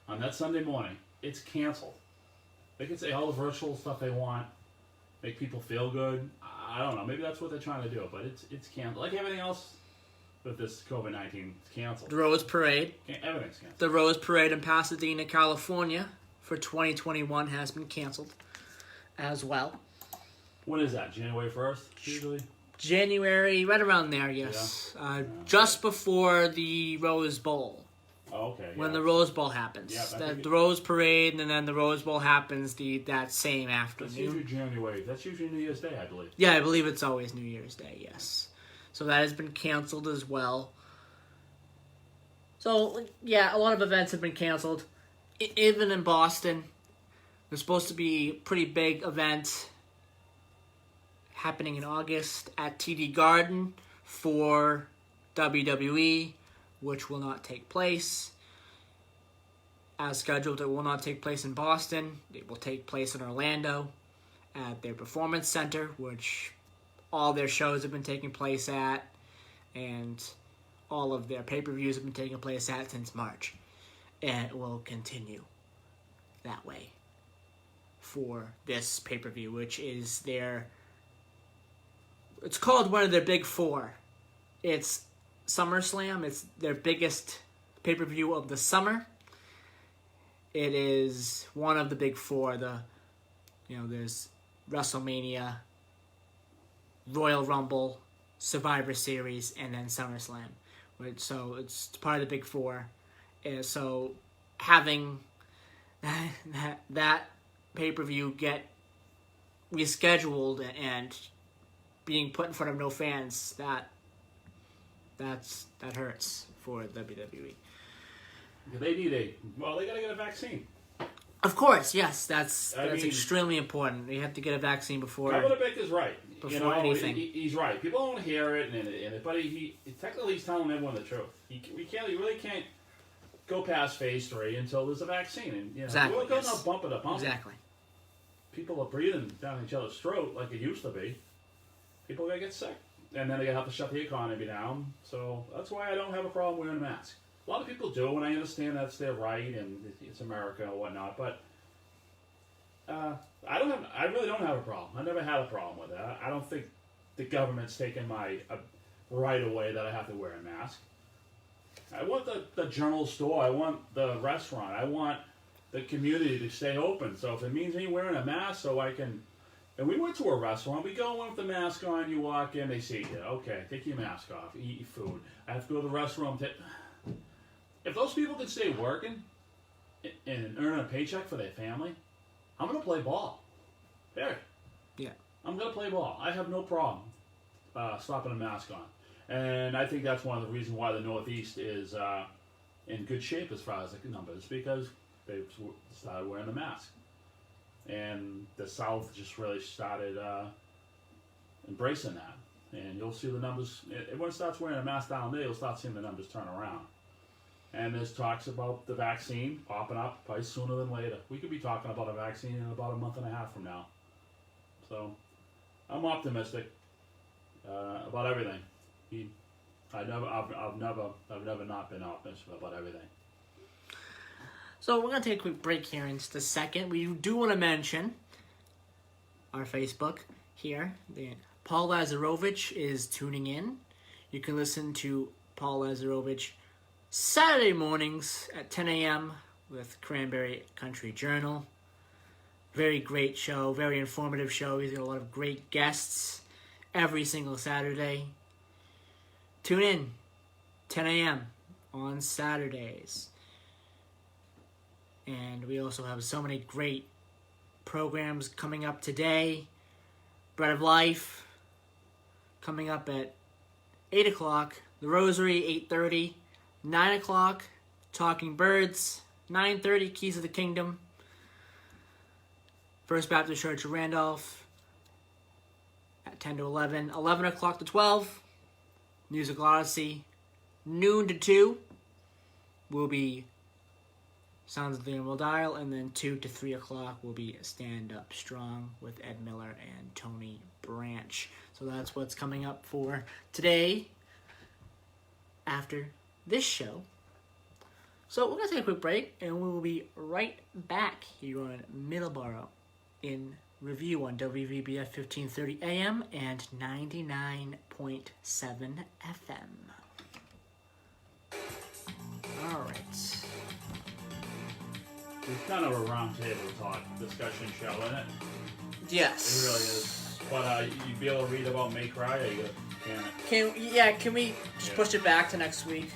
on that Sunday morning, it's canceled. They can say all the virtual stuff they want, make people feel good. I don't know. Maybe that's what they're trying to do, but it's canceled. Like everything else with this COVID-19, it's canceled. The Rose Parade. Everything's canceled. The Rose Parade in Pasadena, California for 2021 has been canceled as well. When is that? January 1st, usually? January, right around there, yes. Yeah. Just before the Rose Bowl. Oh, okay. When the Rose Bowl happens. Yeah, the Rose Parade, and then the Rose Bowl happens that same afternoon. That's usually January. That's usually New Year's Day, I believe. Yeah, I believe it's always New Year's Day, yes. So that has been canceled as well. So, yeah, a lot of events have been canceled. Even in Boston, there's supposed to be a pretty big event happening in August at TD Garden for WWE, which will not take place. As scheduled, it will not take place in Boston. It will take place in Orlando at their Performance Center, which all their shows have been taking place at, and all of their pay-per-views have been taking place at since March. And it will continue that way for this pay-per-view, which is it's called one of their big four. It's SummerSlam. It's their biggest pay-per-view of the summer. It is one of the big four. There's WrestleMania, Royal Rumble, Survivor Series, and then SummerSlam. So it's part of the big four. And so having that pay-per-view get rescheduled and being put in front of no fans, that hurts for WWE. They need they got to get a vaccine. Of course, yes, that's extremely important. You have to get a vaccine before. Governor Bick is right. Before anything, he's right. People don't hear it, but technically he's telling everyone the truth. He really can't go past phase 3 until there's a vaccine. And exactly, we're going to bump it up. Exactly. People are breathing down each other's throat like it used to be. People are going to get sick, and then they're going to have to shut the economy down. So that's why I don't have a problem wearing a mask. A lot of people do, and I understand that's their right, and it's America and whatnot. But I really don't have a problem. I never had a problem with that. I don't think the government's taken my right away that I have to wear a mask. I want the general store. I want the restaurant. I want the community to stay open. So if it means me wearing a mask so I can... And we went to a restaurant. We go in with the mask on. You walk in. They say, okay, take your mask off. Eat your food. I have to go to the restaurant. If those people can stay working and earn a paycheck for their family, I'm going to play ball. Period. Yeah. I'm going to play ball. I have no problem slapping a mask on. And I think that's one of the reasons why the Northeast is in good shape as far as the numbers, because they started wearing the mask. And the South just really started embracing that. And you'll see the numbers. When it starts wearing a mask down there, you'll start seeing the numbers turn around. And there's talks about the vaccine popping up probably sooner than later. We could be talking about a vaccine in about a month and a half from now. So I'm optimistic about everything. I've never not been optimistic about everything. So we're going to take a quick break here in just a second. We do want to mention our Facebook here. Paul Lazarovich is tuning in. You can listen to Paul Lazarovich Saturday mornings at 10 a.m. with Cranberry Country Journal. Very great show, very informative show. He's got a lot of great guests every single Saturday. Tune in, 10 a.m. on Saturdays. And we also have so many great programs coming up today. Bread of Life, coming up at 8 o'clock. The Rosary, 8:30. 9 o'clock, Talking Birds. 9:30, Keys of the Kingdom. First Baptist Church of Randolph at 10 to 11. 11 o'clock to 12, Music Odyssey. Noon to 2 will be Sounds of the Emerald Dial, and then 2 to 3 o'clock will be Stand Up Strong with Ed Miller and Tony Branch. So that's what's coming up for today after this show. So we're going to take a quick break, and we will be right back here on Middleboro in review on WVBF 1530 AM and 99.7 FM. All right. It's kind of a roundtable talk discussion show, isn't it? Yes. It really is. But you be able to read about May Cry, or you can't? Can we just push it back to next week?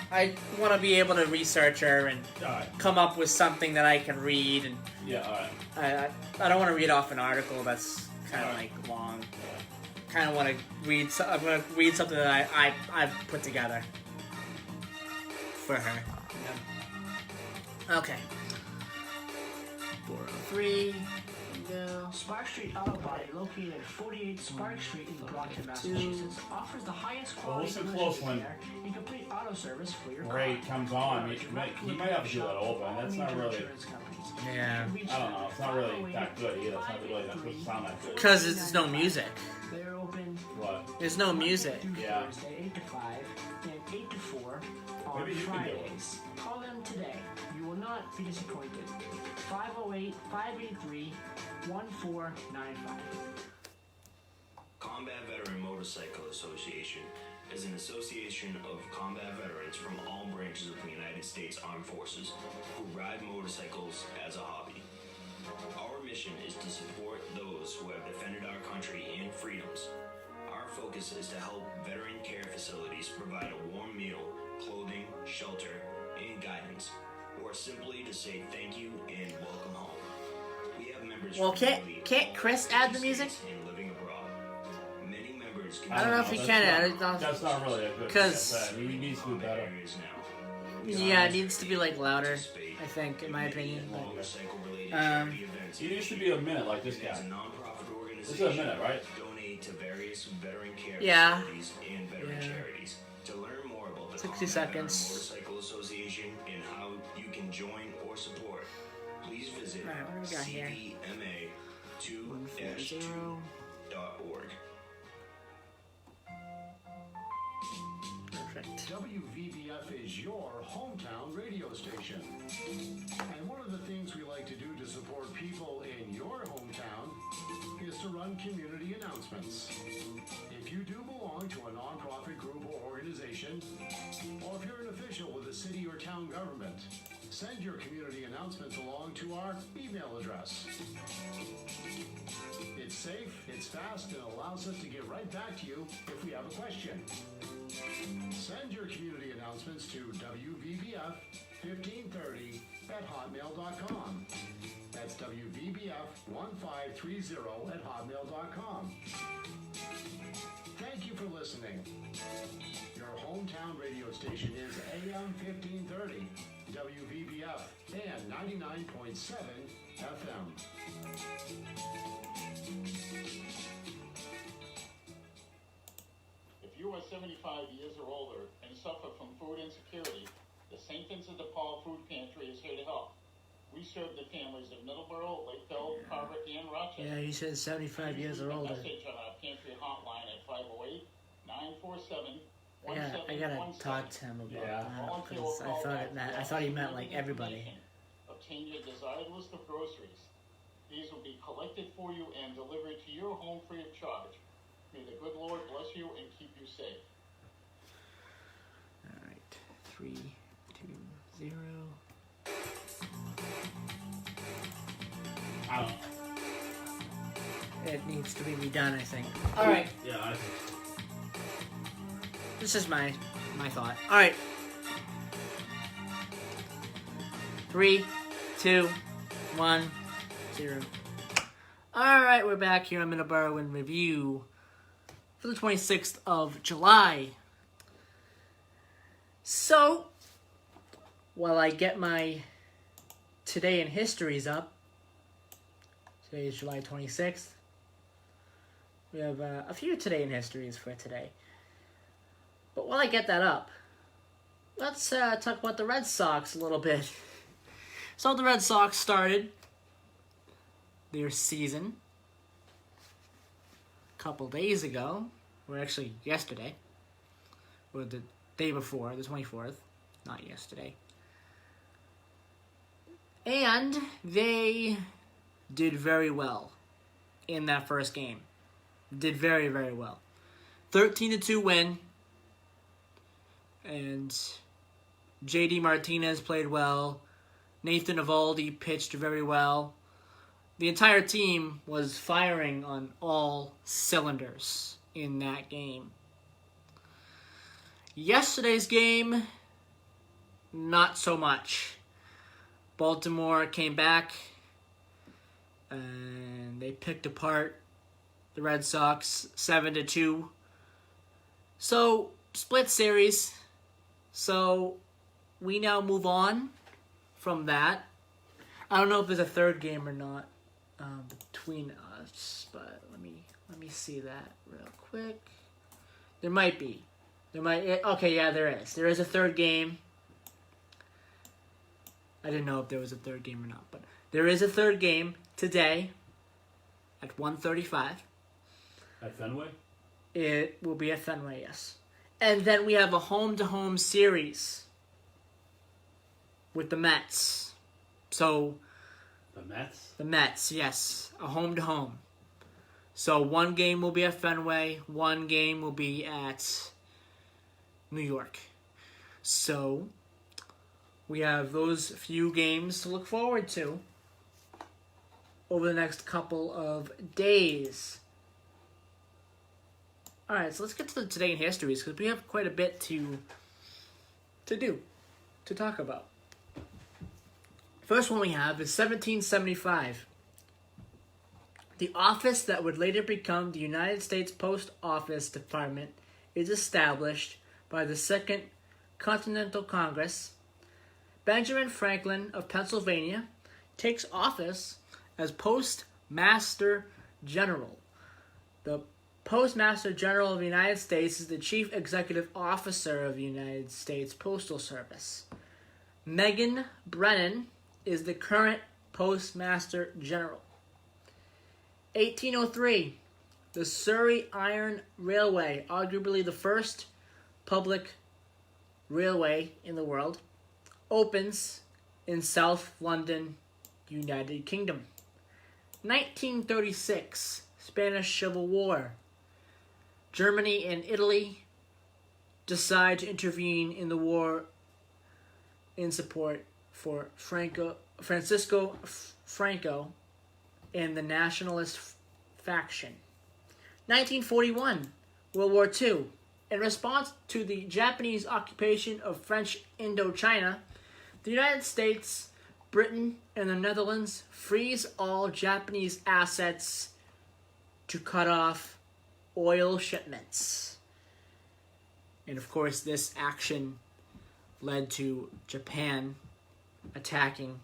I want to be able to research her and come up with something that I can read. And yeah, all right. I don't want to read off an article that's kind of like long. Kind of want to read. I'm going to read something that I've put together for her. Yeah. Okay. 403. Go. Spark Street Auto Body, located at 48 Spark Street in Brockton, Massachusetts, offers the highest quality repair and complete auto service for your car. Ray comes on. He might have to do that over, and that's not really. Yeah. I don't know. It's not really that good either. It's not really that good. Sound that good. Because there's no music. They're open. What? There's no music. Yeah. Thursday 8 to 5 and 8 to 4 on Maybe you can do it. Fridays. Call them today. You will not be disappointed. 508-583-1495. Combat Veteran Motorcycle Association is an association of combat veterans from all branches of the United States Armed Forces who ride motorcycles as a hobby. Our mission is to support those who have defended our country and freedoms. Our focus is to help veteran care facilities provide a warm meal, clothing, shelter, and guidance, or simply to say thank you and welcome home. We have members Well, from can't Chris add the music? and living abroad. Many members I don't know if he can add it. That's not really a good. Because he needs to do better. yeah, it needs to be like louder. I think, in my opinion. He needs to be a minute like this guy. This is a minute, right? Donate to various veteran care Yeah. facilities and veteran charities. To learn more about the 60 Combat seconds. Veteran Motorcycle Association and how you can join or support, please visit Alright, what do we got here? cvma2-2.org. Perfect. WVBF is your hometown radio station. And one of the things we like to do to support people in your hometown is to run community announcements. If you do belong to a nonprofit group or organization, or if you're an official with a city or town government, send your community announcements along to our email address. It's safe, it's fast, and allows us to get right back to you if we have a question. Send your community announcements to WVBF1530@hotmail.com. That's WVBF1530@hotmail.com. Thank you for listening. Your hometown radio station is AM 1530, WVBF, and 99.7 FM. If you are 75 years or older and suffer from food insecurity, the St. Vincent de Paul Food Pantry is here to help. We serve the families of Middleboro, Lakeville, Carver, and Rochester. Yeah, he said 75 years or older. Leave a message on our pantry hotline at 508-947-1717. I gotta talk to him about that because I thought he meant like everybody. Obtain your desired list of groceries. These will be collected for you and delivered to your home free of charge. May the good Lord bless you and keep you safe. All right, 320. I don't know. It needs to be redone, I think. All right. Yeah, I think so. This is my thought. All right. 3, 2, 1, 0. All right, we're back here on Middleboro in review for the 26th of July. So, while I get my Today in Histories up, today is July 26th. We have a few Today in Histories for today. But while I get that up, let's talk about the Red Sox a little bit. So the Red Sox started their season a couple days ago, or actually yesterday, or the day before, the 24th, not yesterday. And they did very well in that first game. Did very, very well. 13-2 win. And J.D. Martinez played well. Nathan Eovaldi pitched very well. The entire team was firing on all cylinders in that game. Yesterday's game, not so much. Baltimore came back and they picked apart the Red Sox 7-2. So, split series. So, we now move on from that. I don't know if there's a third game or not between us, but let me see that real quick. There might be. Okay, yeah, there is. There is a third game. I didn't know if there was a third game or not, but there is a third game today at 1:35. At Fenway? It will be at Fenway, yes. And then we have a home-to-home series with the Mets. So... The Mets? The Mets, yes. A home-to-home. So one game will be at Fenway. One game will be at New York. So we have those few games to look forward to over the next couple of days. Alright, so let's get to the Today in Histories, because we have quite a bit to talk about. First one we have is 1775. The office that would later become the United States Post Office Department is established by the Second Continental Congress. Benjamin Franklin of Pennsylvania takes office as Postmaster General. The Postmaster General of the United States is the Chief Executive Officer of the United States Postal Service. Megan Brennan is the current Postmaster General. 1803, the Surrey Iron Railway, arguably the first public railway in the world, opens in South London, United Kingdom. 1936, Spanish Civil War. Germany and Italy decide to intervene in the war in support for Francisco Franco and the nationalist faction. 1941, World War II. In response to the Japanese occupation of French Indochina, the United States, Britain, and the Netherlands freeze all Japanese assets to cut off oil shipments. And of course, this action led to Japan attacking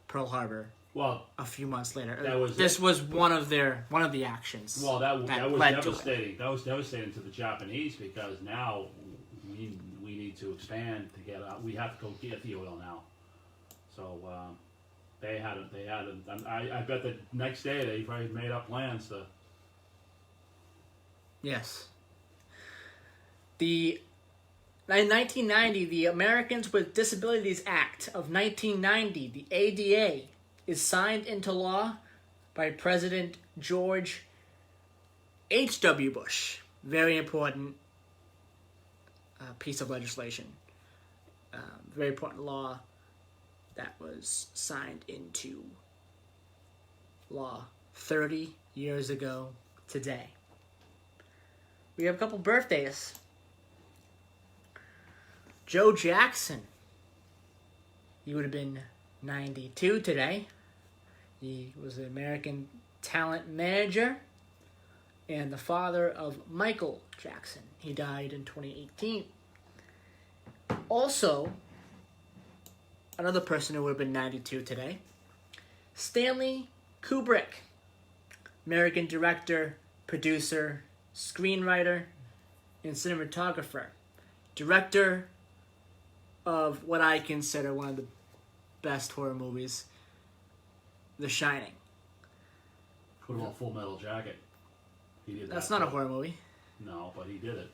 Pearl Harbor. Well, a few months later, this was one of the actions. Well, that was devastating. To that was devastating to the Japanese, because now we need to expand to get out. We have to go get the oil now. So they had. I bet the next day they probably made up plans to. Yes. In 1990, the Americans with Disabilities Act of 1990, the ADA, is signed into law by President George H.W. Bush. Very important piece of legislation. Very important law that was signed into law 30 years ago today. We have a couple birthdays. Joe Jackson. He would have been 92 today. He was an American talent manager and the father of Michael Jackson. He died in 2018. Also, another person who would have been 92 today, Stanley Kubrick, American director, producer, screenwriter, and cinematographer. director of what I consider one of the best horror movies, The Shining. What about Full Metal Jacket? He did That's that not a too. horror movie. No, but he did it.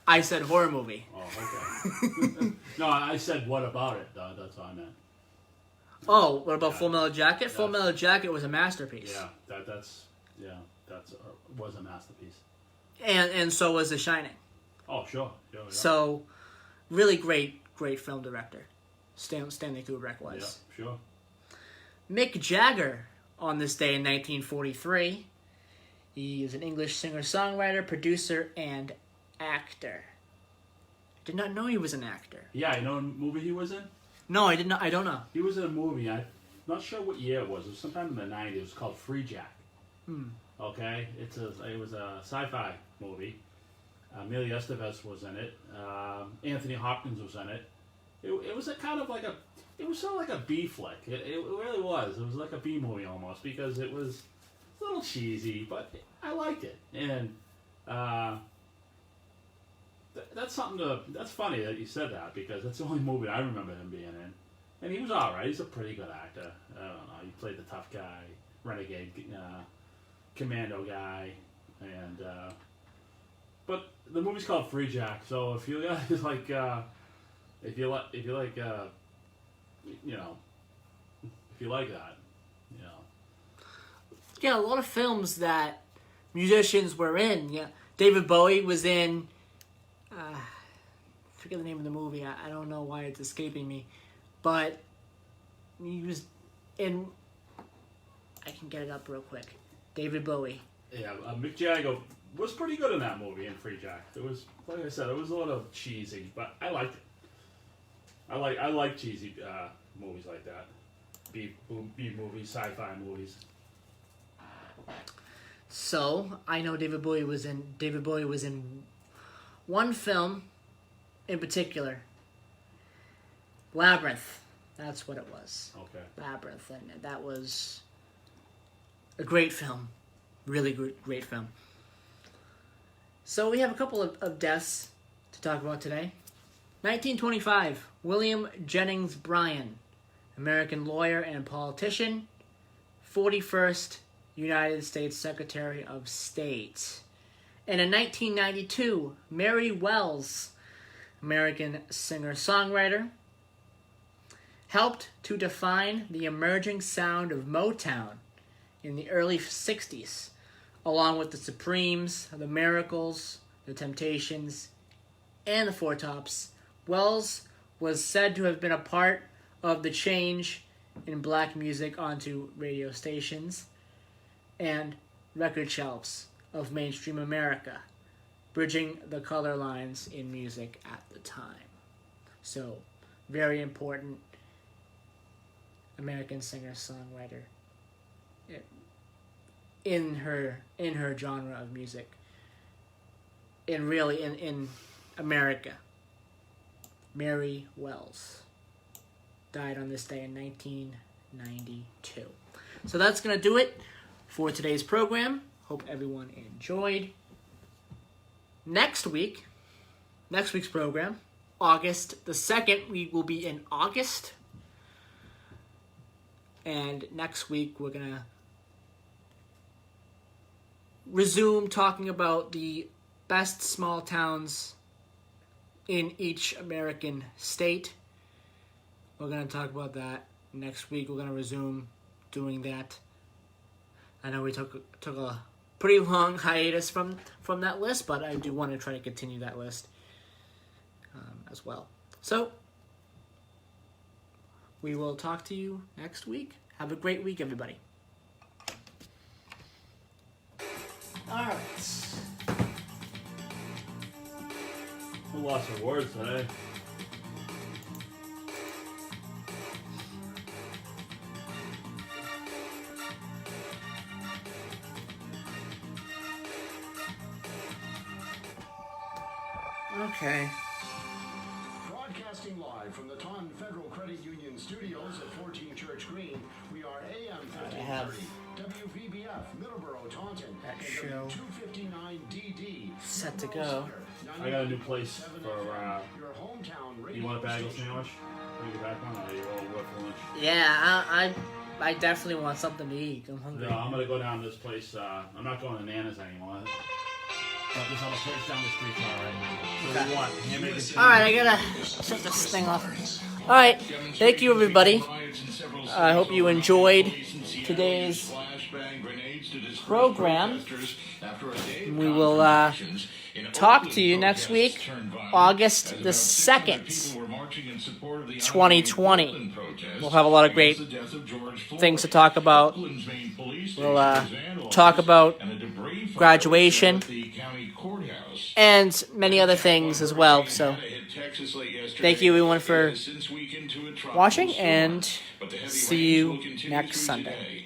I said horror movie. Oh, okay. No, I said what about it? That's what I meant. Oh, what about Full Metal Jacket? Full Metal Jacket was a masterpiece. Yeah, that's was a masterpiece. And so was The Shining. Oh, sure. Yeah. So, really great film director. Stanley Kubrick was. Yeah, sure. Mick Jagger, on this day in 1943, he is an English singer-songwriter, producer, and actor. Did not know he was an actor. Yeah, you know what movie he was in? No, I did not. I don't know. He was in a movie. I'm not sure what year it was. It was sometime in the 90s. It was called Free Jack. Okay, it was a sci-fi movie. Amelia Estevez was in it. Anthony Hopkins was in it. It was a kind of like it was sort of like a B flick. It really was. It was like a B movie almost because it was a little cheesy, but I liked it. And that's that's funny that you said that because that's the only movie I remember him being in. And he was all right. He's a pretty good actor. I don't know. He played the tough guy, renegade, commando guy, and but the movie's called Free Jack. So if you guys like, if you like, you know, if you like that, you know, yeah, a lot of films that musicians were in. Yeah, David Bowie was in. I forget the name of the movie. I don't know why it's escaping me, but he was in. I can get it up real quick. David Bowie. Yeah, Mick Jagger was pretty good in that movie in Free Jack. It was, like I said, it was a little cheesy, but I liked it. I like cheesy movies like that, B movies, sci-fi movies. So I know David Bowie was in one film in particular, Labyrinth. That's what it was. Okay. Labyrinth, and that was a great film. Really great film. So we have a couple of deaths to talk about today. 1925, William Jennings Bryan, American lawyer and politician, 41st United States Secretary of State. And in 1992, Mary Wells, American singer-songwriter, helped to define the emerging sound of Motown in the early 60s, along with the Supremes, the Miracles, the Temptations, and the Four Tops. Wells was said to have been a part of the change in black music onto radio stations and record shelves of mainstream America, bridging the color lines in music at the time. So, very important American singer-songwriter in her genre of music, and really in America. Mary Wells died on this day in 1992. So that's going to do it for today's program. Hope everyone enjoyed. Next week's program, August the 2nd, we will be in August. And next week we're going to resume talking about the best small towns in each American state. We're going to talk about that next week. We're going to resume doing that. I know we took a pretty long hiatus from that list, but I do want to try to continue that list as well. So, we will talk to you next week. Have a great week, everybody. All right. Who lost their words today? Okay. Broadcasting live from the Taunton Federal Credit Union studios at 14 Church Green, we are AM 1530, WVBF, Middleboro, Taunton, that and show W259DD, set to go. I got a new place for, Your hometown you want a bagel sandwich? Bring you back one, or you all work for lunch? Yeah, I definitely want something to eat. I'm hungry. No, I'm gonna go down to this place, I'm not going to Nana's anymore. Got this other place down the street right now. What do you want? Hamburgers? Alright, I gotta shut this thing off. Alright, thank you everybody. I hope you enjoyed today's program. We will talk to you next week, August the 2nd, 2020. We'll have a lot of great things to talk about. We'll talk about graduation and many other things as well. So thank you everyone for watching, and see you next Sunday.